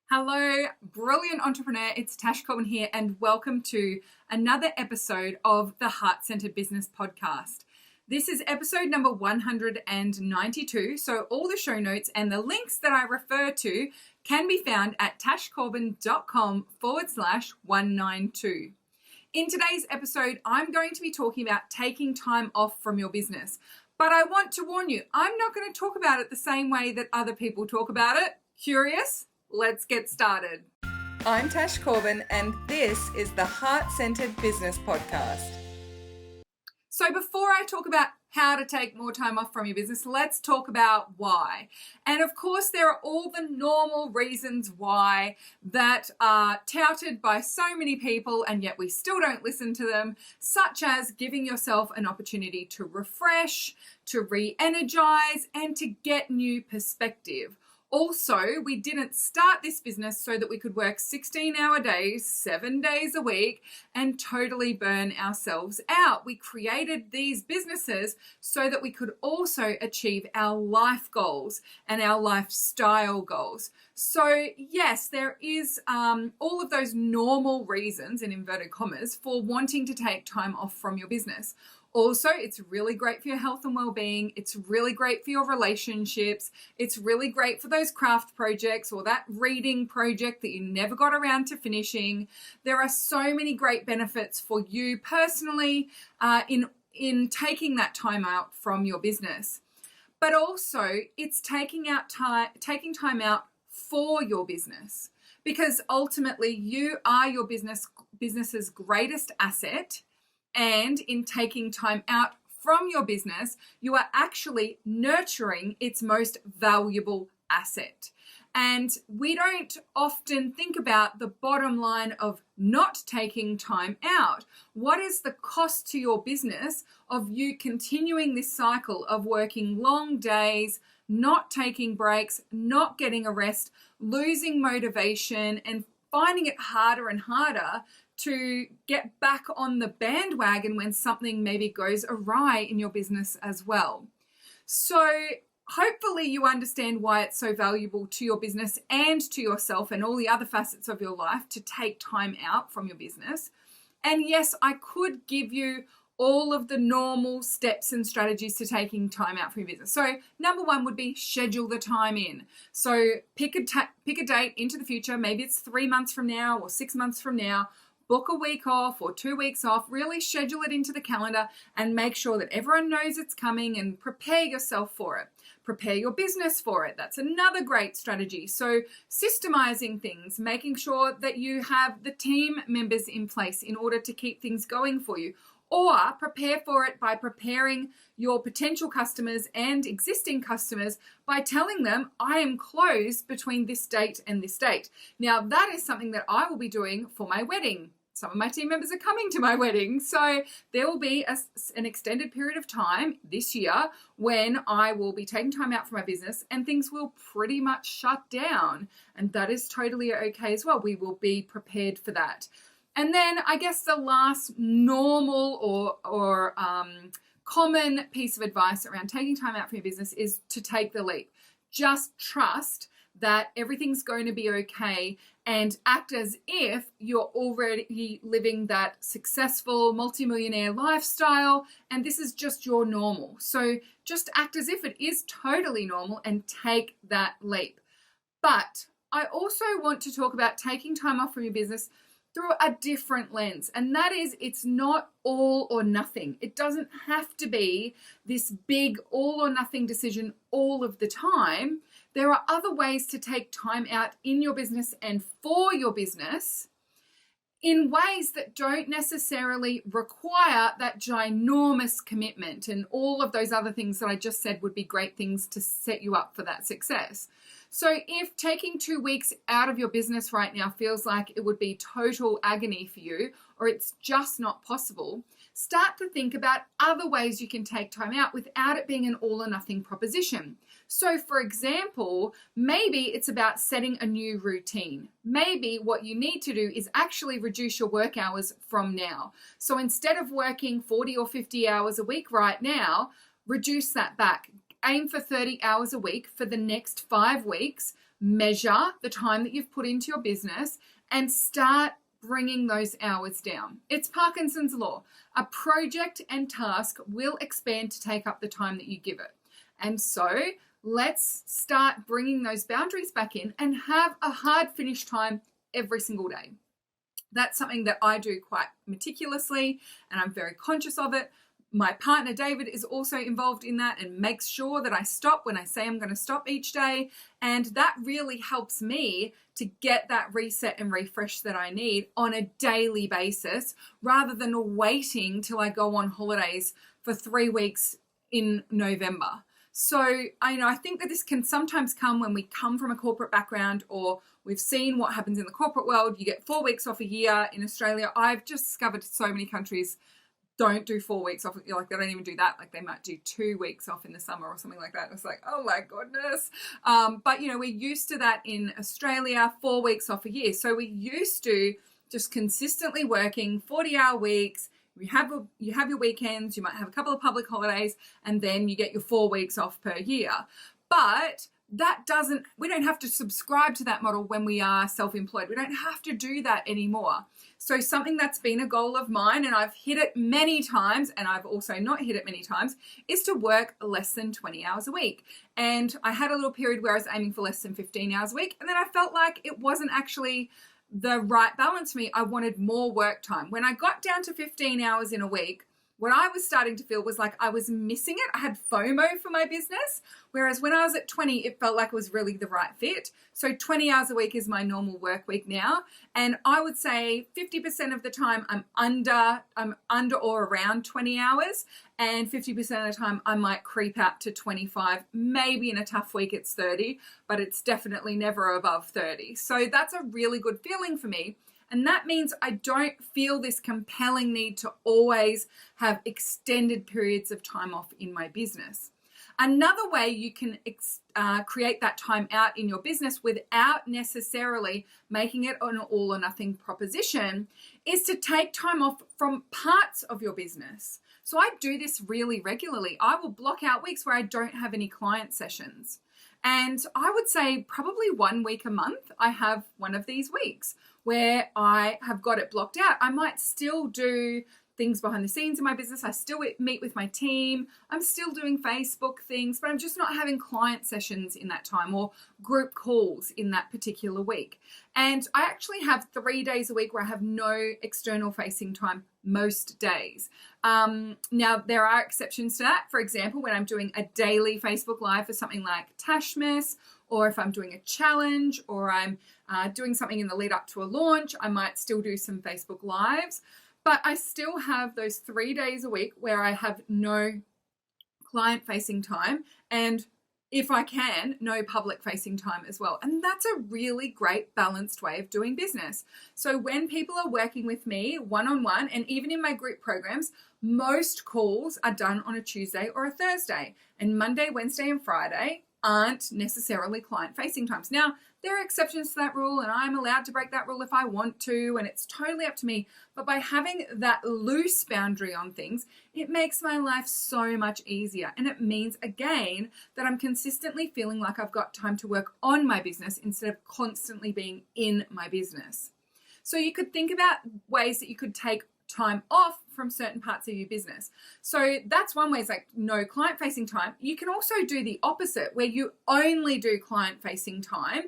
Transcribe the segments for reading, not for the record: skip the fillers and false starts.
Hello, brilliant entrepreneur. It's Tash Corbin here, and welcome to another episode of the Heart Centered Business Podcast. This is episode number 192. So, all the show notes and the links that I refer to can be found at tashcorbin.com/192. In today's episode, I'm going to be talking about taking time off from your business. But I want to warn you, I'm not going to talk about it the same way that other people talk about it. Curious? Let's get started. I'm Tash Corbin, and this is the Heart Centered Business Podcast. So before I talk about how to take more time off from your business, let's talk about why. And of course, there are all the normal reasons why that are touted by so many people, and yet we still don't listen to them, such as giving yourself an opportunity to refresh, to re-energize, and to get new perspective. Also, we didn't start this business so that we could work 16-hour days, 7 days a week, and totally burn ourselves out. We created these businesses so that we could also achieve our life goals and our lifestyle goals. So yes, there is all of those normal reasons, in inverted commas, for wanting to take time off from your business. Also, it's really great for your health and well-being. It's really great for your relationships. It's really great for those craft projects or that reading project that you never got around to finishing. There are so many great benefits for you personally in taking that time out from your business. But also, it's taking time out for your business, because ultimately you are your business's greatest asset. And in taking time out from your business, you are actually nurturing its most valuable asset. And we don't often think about the bottom line of not taking time out. What is the cost to your business of you continuing this cycle of working long days, not taking breaks, not getting a rest, losing motivation, and finding it harder and harder to get back on the bandwagon when something maybe goes awry in your business as well. So hopefully you understand why it's so valuable to your business and to yourself and all the other facets of your life to take time out from your business. And yes, I could give you all of the normal steps and strategies to taking time out from your business. So number one would be schedule the time in. So pick a date into the future. Maybe it's 3 months from now or 6 months from now. Book a week off or 2 weeks off. Really schedule it into the calendar and make sure that everyone knows it's coming, and prepare yourself for it. Prepare your business for it. That's another great strategy. So systemizing things, making sure that you have the team members in place in order to keep things going for you. Or prepare for it by preparing your potential customers and existing customers by telling them, I am closed between this date and this date. Now, that is something that I will be doing for my wedding. Some of my team members are coming to my wedding. So there will be an extended period of time this year when I will be taking time out from my business and things will pretty much shut down. And that is totally okay as well. We will be prepared for that. And then I guess the last normal or common piece of advice around taking time out from your business is to take the leap. Just trust that everything's going to be okay and act as if you're already living that successful multimillionaire lifestyle and this is just your normal. So just act as if it is totally normal and take that leap. But I also want to talk about taking time off from your business through a different lens. And that is, it's not all or nothing. It doesn't have to be this big all or nothing decision all of the time. There are other ways to take time out in your business and for your business in ways that don't necessarily require that ginormous commitment, and all of those other things that I just said would be great things to set you up for that success. So if taking 2 weeks out of your business right now feels like it would be total agony for you, or it's just not possible, start to think about other ways you can take time out without it being an all or nothing proposition. So for example, maybe it's about setting a new routine. Maybe what you need to do is actually reduce your work hours from now. So instead of working 40 or 50 hours a week right now, reduce that back. Aim for 30 hours a week for the next 5 weeks. measure the time that you've put into your business and start bringing those hours down. It's Parkinson's law. A project and task will expand to take up the time that you give it. And so let's start bringing those boundaries back in and have a hard finish time every single day. That's something that I do quite meticulously, and I'm very conscious of it. My partner, David, is also involved in that and makes sure that I stop when I say I'm going to stop each day. And that really helps me to get that reset and refresh that I need on a daily basis, rather than waiting till I go on holidays for 3 weeks in November. So I think that this can sometimes come when we come from a corporate background, or we've seen what happens in the corporate world. You get 4 weeks off a year. In Australia, I've just discovered so many countries don't do 4 weeks off. Like, they don't even do that. Like, they might do 2 weeks off in the summer or something like that. It's like, oh my goodness. But we're used to that in Australia, 4 weeks off a year. So we're used to just consistently working 40-hour weeks. You have your weekends, you might have a couple of public holidays, and then you get your 4 weeks off per year. But we don't have to subscribe to that model when we are self-employed. We don't have to do that anymore. So something that's been a goal of mine, and I've hit it many times, and I've also not hit it many times, is to work less than 20 hours a week. And I had a little period where I was aiming for less than 15 hours a week, and then I felt like it wasn't actually the right balance for me. I wanted more work time. When I got down to 15 hours in a week, what I was starting to feel was like I was missing it. I had FOMO for my business, whereas when I was at 20, it felt like it was really the right fit. So 20 hours a week is my normal work week now. And I would say 50% of the time I'm under or around 20 hours, and 50% of the time I might creep out to 25. Maybe in a tough week it's 30, but it's definitely never above 30. So that's a really good feeling for me. And that means I don't feel this compelling need to always have extended periods of time off in my business. Another way you can create that time out in your business without necessarily making it an all or nothing proposition is to take time off from parts of your business. So I do this really regularly. I will block out weeks where I don't have any client sessions. And I would say probably 1 week a month, I have one of these weeks where I have got it blocked out. I might still do things behind the scenes in my business. I still meet with my team. I'm still doing Facebook things, but I'm just not having client sessions in that time or group calls in that particular week. And I actually have 3 days a week where I have no external facing time most days. Now, there are exceptions to that. For example, when I'm doing a daily Facebook Live for something like Tashmas, or if I'm doing a challenge, or I'm doing something in the lead up to a launch, I might still do some Facebook Lives. But I still have those 3 days a week where I have no client-facing time, and if I can, no public-facing time as well. And that's a really great balanced way of doing business. So when people are working with me one-on-one, and even in my group programs, most calls are done on a Tuesday or a Thursday. And Monday, Wednesday, and Friday aren't necessarily client-facing times. Now, there are exceptions to that rule, and I'm allowed to break that rule if I want to, and it's totally up to me. But by having that loose boundary on things, it makes my life so much easier. And it means, again, that I'm consistently feeling like I've got time to work on my business instead of constantly being in my business. So you could think about ways that you could take time off from certain parts of your business. So that's one way, is like no client facing time. You can also do the opposite, where you only do client facing time.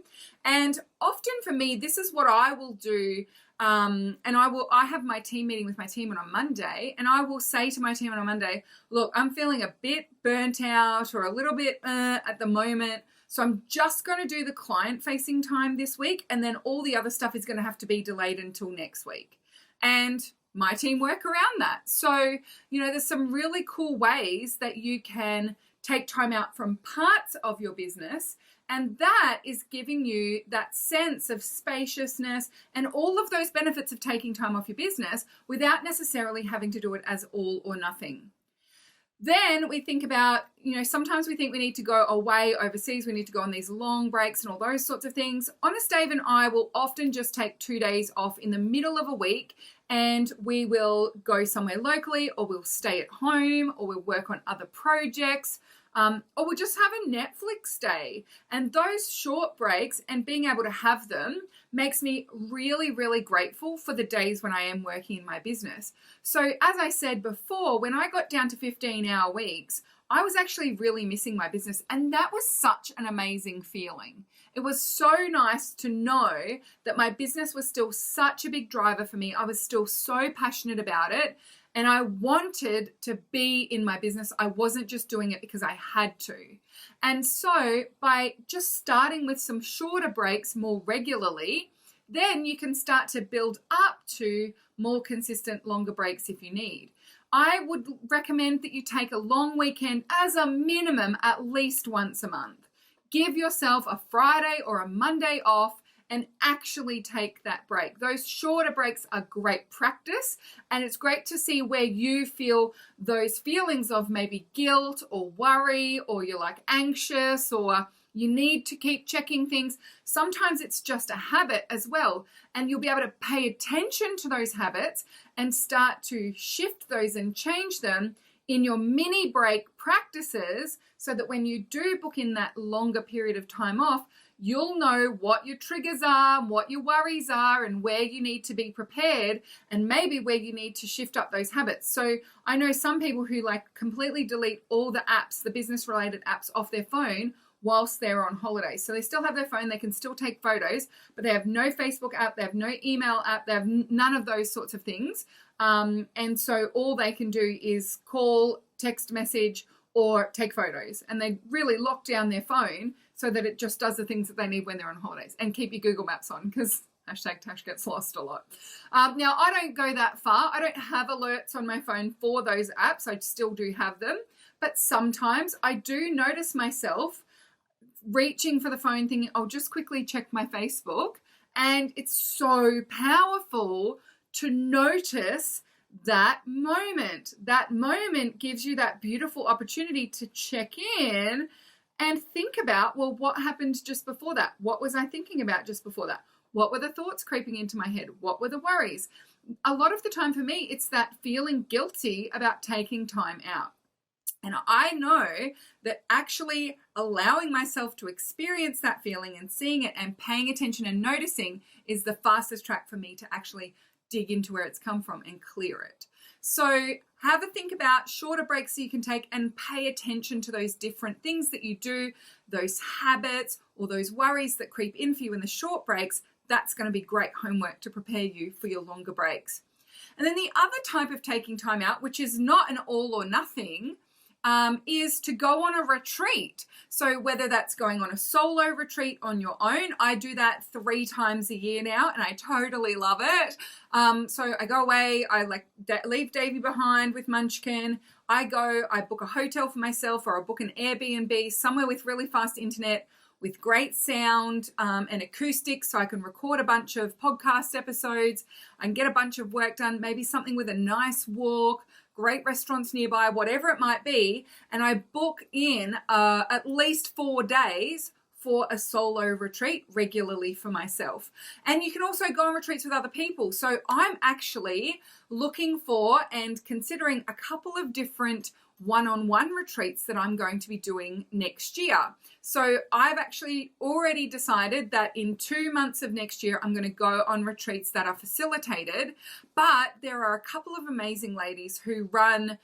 And often for me, this is what I will do. And I have my team meeting with my team on a Monday, and I will say to my team on a Monday, look, I'm feeling a bit burnt out or a little bit at the moment. So I'm just going to do the client facing time this week, and then all the other stuff is going to have to be delayed until next week. And my team work around that. So, there's some really cool ways that you can take time out from parts of your business, and that is giving you that sense of spaciousness and all of those benefits of taking time off your business without necessarily having to do it as all or nothing. Then we think about, sometimes we think we need to go away overseas. We need to go on these long breaks and all those sorts of things. Honest Dave and I will often just take 2 days off in the middle of a week, and we will go somewhere locally, or we'll stay at home, or we'll work on other projects. or we'll just have a Netflix day. And those short breaks and being able to have them makes me really, really grateful for the days when I am working in my business. So as I said before, when I got down to 15-hour weeks, I was actually really missing my business. And that was such an amazing feeling. It was so nice to know that my business was still such a big driver for me. I was still so passionate about it. And I wanted to be in my business. I wasn't just doing it because I had to. And so by just starting with some shorter breaks more regularly, then you can start to build up to more consistent, longer breaks if you need. I would recommend that you take a long weekend as a minimum at least once a month. Give yourself a Friday or a Monday off and actually take that break. Those shorter breaks are great practice, and it's great to see where you feel those feelings of maybe guilt or worry, or you're like anxious, or you need to keep checking things. Sometimes it's just a habit as well, and you'll be able to pay attention to those habits and start to shift those and change them in your mini break practices, so that when you do book in that longer period of time off, you'll know what your triggers are, what your worries are, and where you need to be prepared, and maybe where you need to shift up those habits. So I know some people who like completely delete all the apps, the business related apps off their phone whilst they're on holiday. So they still have their phone, they can still take photos, but they have no Facebook app, they have no email app, they have none of those sorts of things. And so all they can do is call, text message, or take photos. And they really lock down their phone so that it just does the things that they need when they're on holidays. And keep your Google Maps on, because #Tash gets lost a lot. Now, I don't go that far. I don't have alerts on my phone for those apps. I still do have them. But sometimes I do notice myself reaching for the phone thinking, I'll just quickly check my Facebook. And it's so powerful to notice that moment. That moment gives you that beautiful opportunity to check in and think about, well, what happened just before that? What was I thinking about just before that? What were the thoughts creeping into my head? What were the worries? A lot of the time for me, it's that feeling guilty about taking time out. And I know that actually allowing myself to experience that feeling and seeing it and paying attention and noticing is the fastest track for me to actually dig into where it's come from and clear it. So have a think about shorter breaks that you can take, and pay attention to those different things that you do, those habits or those worries that creep in for you in the short breaks. That's going to be great homework to prepare you for your longer breaks. And then the other type of taking time out, which is not an all or nothing, is to go on a retreat. So whether that's going on a solo retreat on your own, I do that 3 times a year now, and I totally love it. So I go away, I leave Davey behind with Munchkin. I book a hotel for myself, or I book an Airbnb somewhere with really fast internet, with great sound and acoustics, so I can record a bunch of podcast episodes and get a bunch of work done, maybe something with a nice walk, great restaurants nearby, whatever it might be. And I book in at least 4 days for a solo retreat regularly for myself. And you can also go on retreats with other people. So I'm actually looking for and considering a couple of different one-on-one retreats that I'm going to be doing next year. So I've actually already decided that in 2 months of next year, I'm going to go on retreats that are facilitated. But there are a couple of amazing ladies who run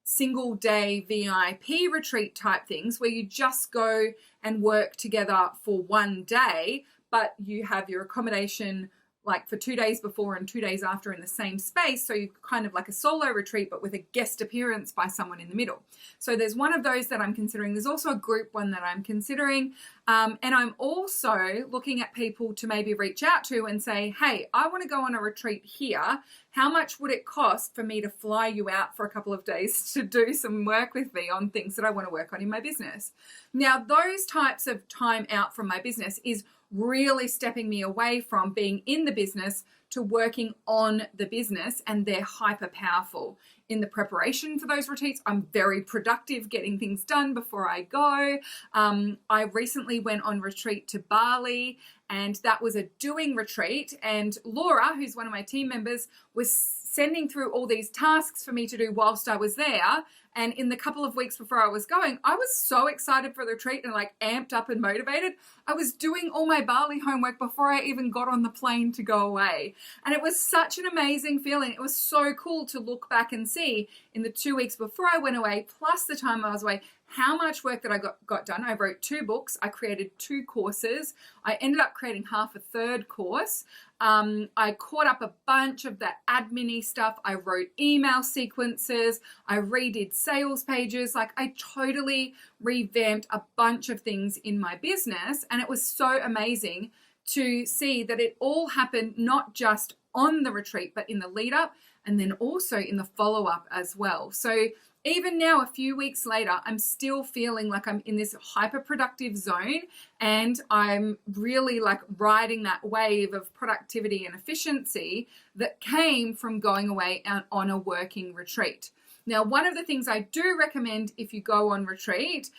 single day VIP retreat type things, where you just go and work together for 1 day, but you have your accommodation like for 2 days before and 2 days after in the same space. So you're kind of like a solo retreat, but with a guest appearance by someone in the middle. So there's one of those that I'm considering. There's also a group one that I'm considering. And I'm also looking at people to maybe reach out to and say, hey, I want to go on a retreat here. How much would it cost for me to fly you out for a couple of days to do some work with me on things that I want to work on in my business? Now, those types of time out from my business is really stepping me away from being in the business to working on the business, and they're hyper powerful. In the preparation for those retreats, I'm very productive getting things done before I go. I recently went on retreat to Bali, and that was a doing retreat, and Laura, who's one of my team members, was sending through all these tasks for me to do whilst I was there, And in the couple of weeks before I was going, I was so excited for the retreat and like amped up and motivated. I was doing all my Bali homework before I even got on the plane to go away. And it was such an amazing feeling. It was so cool to look back and see in the 2 weeks before I went away, plus the time I was away, how much work that I got done. I wrote 2 books. I created 2 courses. I ended up creating half a third course. I caught up a bunch of that admin-y stuff. I wrote email sequences. I redid sales pages. Like I totally revamped a bunch of things in my business. And it was so amazing to see that it all happened not just on the retreat, but in the lead up and then also in the follow-up as well. So even now, a few weeks later, I'm still feeling like I'm in this hyper productive zone and I'm really like riding that wave of productivity and efficiency that came from going away on a working retreat. Now, one of the things I do recommend if you go on retreat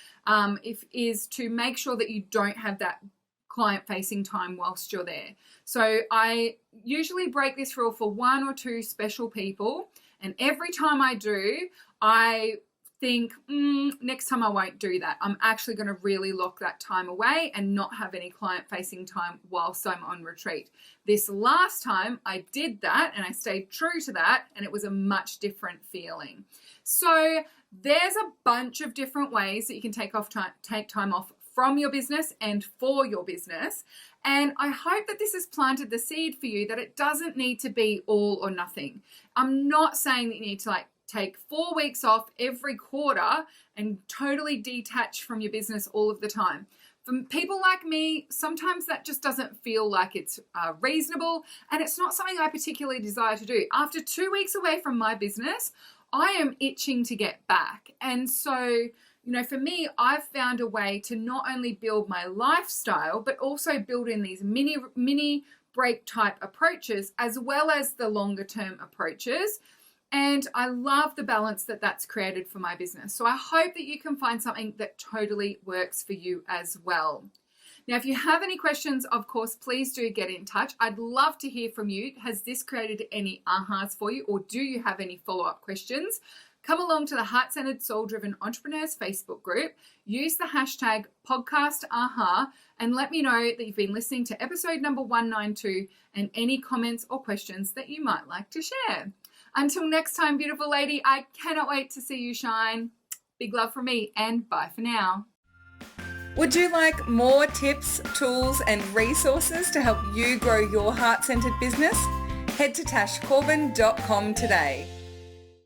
is to make sure that you don't have that client-facing time whilst you're there. So I usually break this rule for 1 or 2 special people, and every time I do, I think, next time I won't do that. I'm actually going to really lock that time away and not have any client-facing time whilst I'm on retreat. This last time I did that and I stayed true to that, and it was a much different feeling. So there's a bunch of different ways that you can take time off from your business and for your business. And I hope that this has planted the seed for you that it doesn't need to be all or nothing. I'm not saying that you need to take 4 weeks off every quarter and totally detach from your business all of the time. For people like me, sometimes that just doesn't feel like it's reasonable, and it's not something I particularly desire to do. After 2 weeks away from my business, I am itching to get back. And so, for me, I've found a way to not only build my lifestyle, but also build in these mini break type approaches, as well as the longer term approaches. And I love the balance that that's created for my business. So I hope that you can find something that totally works for you as well. Now, if you have any questions, of course, please do get in touch. I'd love to hear from you. Has this created any ahas for you, or do you have any follow-up questions? Come along to the Heart-Centered Soul-Driven Entrepreneurs Facebook group, use the hashtag podcastaha, and let me know that you've been listening to episode number 192 and any comments or questions that you might like to share. Until next time, beautiful lady, I cannot wait to see you shine. Big love from me, and bye for now. Would you like more tips, tools, and resources to help you grow your heart-centered business? Head to tashcorbin.com today.